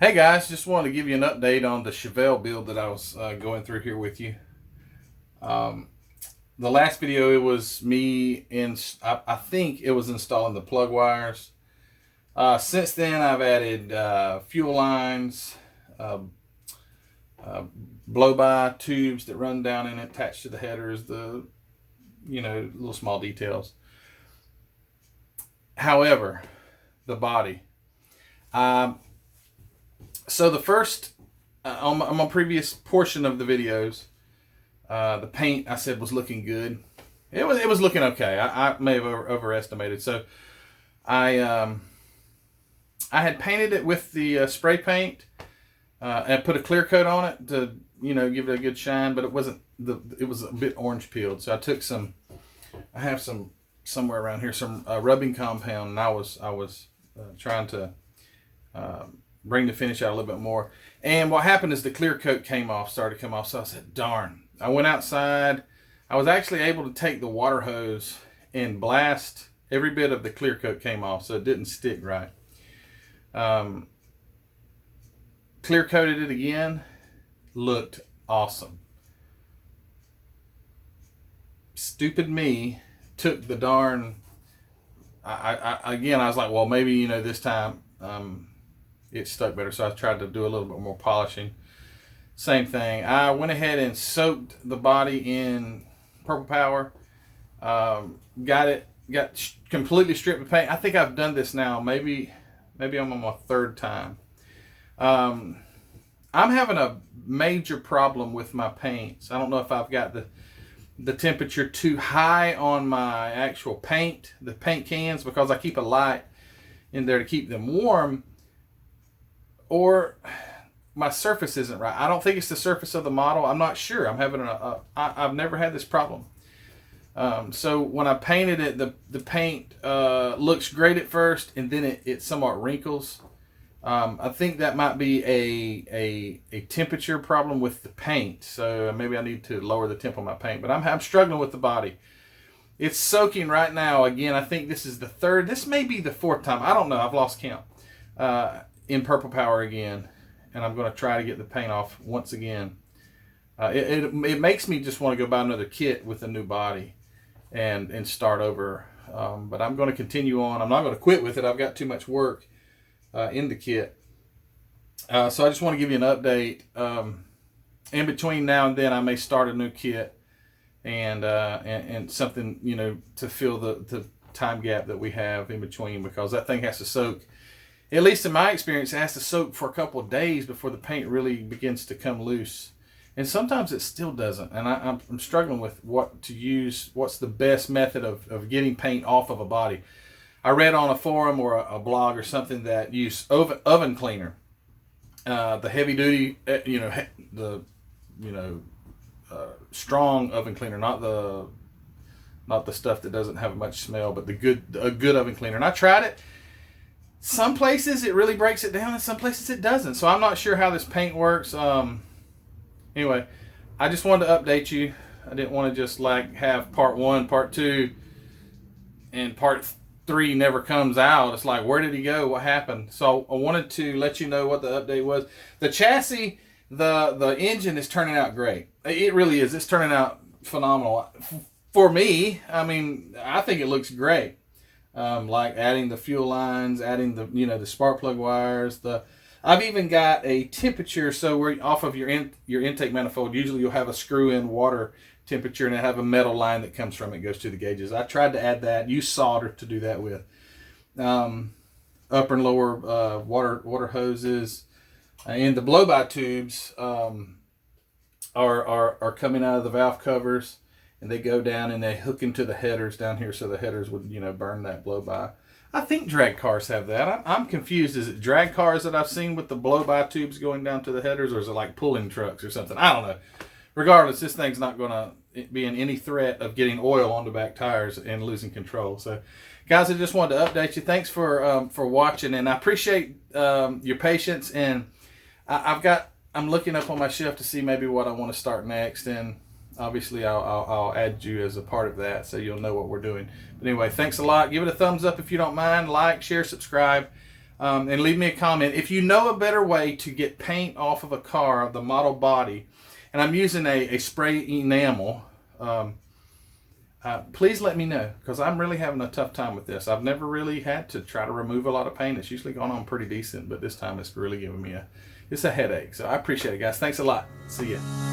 Hey guys, just wanted to give you an update on the Chevelle build that I was going through here with you. Um, the last video, it was me I think it was installing the plug wires. Since then, I've added fuel lines, uh, blow-by tubes that run down and attach to the headers, the little small details. However, the body. So the first, on my previous portion of the videos, the paint I said was looking good. It was looking okay. I may have overestimated. So I had painted it with the spray paint and put a clear coat on it to give it a good shine, but it wasn't it was a bit orange peeled. So I took some. I have some somewhere around here, some rubbing compound, and I was trying to bring the finish out a little bit more. And what happened is the clear coat started to come off. So I said, darn. I went outside. I was actually able to take the water hose and blast every bit of the clear coat came off, so it didn't stick right. Clear coated it again. Looked awesome. Stupid me took the darn. I was like, well, maybe this time it stuck better, so I tried to do a little bit more polishing. Same thing. I went ahead and soaked the body in Purple Power. Got completely stripped of paint. I think I've done this now. Maybe I'm on my third time. I'm having a major problem with my paints. I don't know if I've got the temperature too high on my actual paint, the paint cans, because I keep a light in there to keep them warm, or my surface isn't right. I don't think it's the surface of the model. I'm not sure. I'm having I've never had this problem. So when I painted it, the paint looks great at first, and then it somewhat wrinkles. I think that might be a temperature problem with the paint. So maybe I need to lower the temp on my paint. But I'm struggling with the body. It's soaking right now. Again, I think this is the third. This may be the fourth time. I don't know. I've lost count. In Purple Power again, and I'm going to try to get the paint off once again. It makes me just want to go buy another kit with a new body and start over. But I'm going to continue on. I'm not going to quit with it. I've got too much work in the kit. So I just want to give you an update. In between now and then, I may start a new kit and something to fill the time gap that we have in between, because that thing has to soak. At least in my experience, it has to soak for a couple of days before the paint really begins to come loose. And sometimes it still doesn't. And I'm struggling with what to use. What's the best method of getting paint off of a body? I read on a forum or a blog or something that use oven cleaner. The heavy duty, strong oven cleaner, not the stuff that doesn't have much smell, but a good oven cleaner. And I tried it. Some places it really breaks it down, and some places it doesn't. So I'm not sure how this paint works. Anyway, I just wanted to update you. I didn't want to just have part 1, part 2, and part 3 never comes out. It's like, where did he go? What happened? So I wanted to let you know what the update was. The chassis, the engine is turning out great. It really is. It's turning out phenomenal. For me, I think it looks great. Like adding the fuel lines, adding the spark plug wires. I've even got a temperature, so we're off of your intake manifold. Usually you'll have a screw-in water temperature, and it have a metal line that comes from it, goes to the gauges. I tried to add that. Use solder to do that with. Upper and lower water hoses, and the blow-by tubes are coming out of the valve covers. And they go down and they hook into the headers down here, so the headers would, burn that blow-by. I think drag cars have that. I'm confused. Is it drag cars that I've seen with the blow-by tubes going down to the headers, or is it like pulling trucks or something? I don't know. Regardless, this thing's not going to be in any threat of getting oil on the back tires and losing control. So, guys, I just wanted to update you. Thanks for watching, and I appreciate your patience. And I'm looking up on my shelf to see maybe what I want to start next, and obviously I'll add you as a part of that, so you'll know what we're doing. But anyway, thanks a lot. Give it a thumbs up if you don't mind. Like, share, subscribe. and leave me a comment. If you know a better way to get paint off of a car, of the model body, and I'm using a spray enamel, please let me know, because I'm really having a tough time with this. I've never really had to try to remove a lot of paint. It's usually gone on pretty decent, but this time it's really giving me it's a headache. So I appreciate it, guys. Thanks a lot. See ya.